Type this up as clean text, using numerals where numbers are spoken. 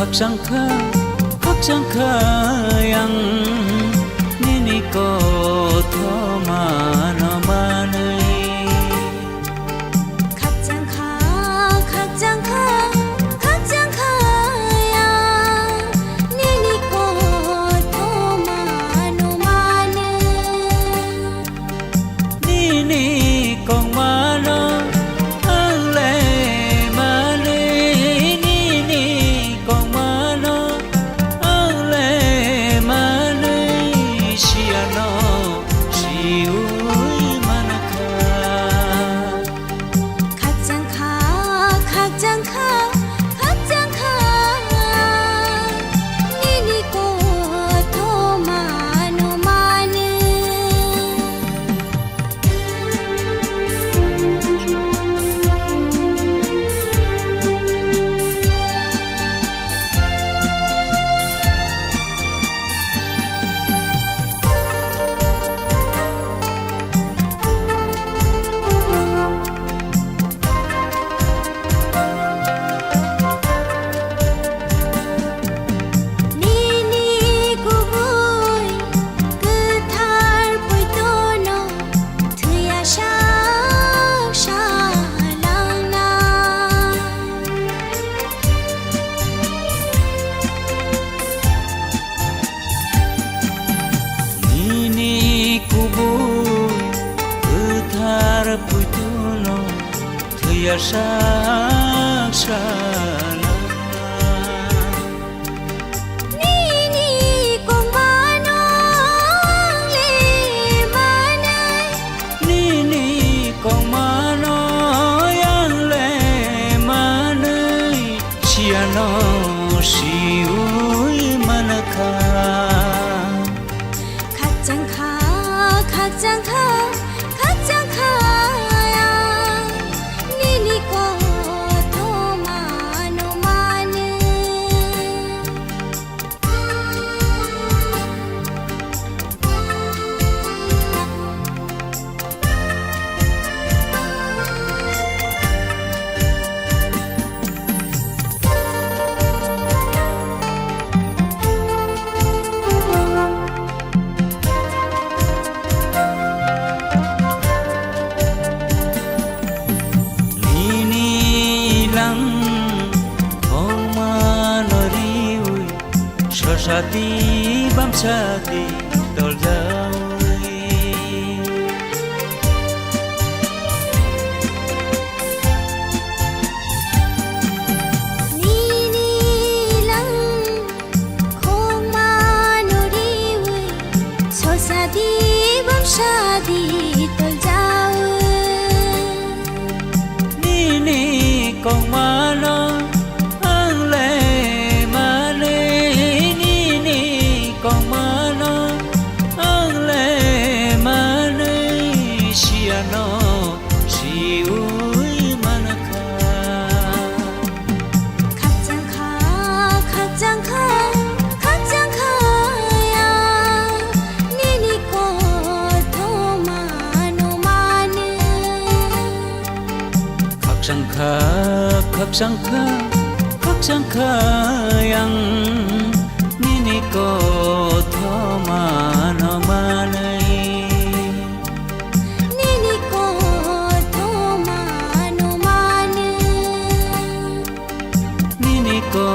khakchangkha yang nini ko thoma no manai khakchangkha yang nini ko thoma no manai nini kong mano ang le manai nini kong mano ang le manai shiano shiui manakha khakchangkha nini ko thoma no manai sak sana nini kong mano le manai nini kong mano yang le manai chiano shiui manakha khakchangkha yang nini ko thoma no manai sati bam sati tol jawi nini lang khong mano riwi sosadi bam shadi tol jawi nini kong mano ang le manai nini kong mano ang le manai shiano shiui manakha khakchangkha yang nini ko thoma no manai khakchangkha yang nini ko thoma no manai nini ko thoma no manai nini ko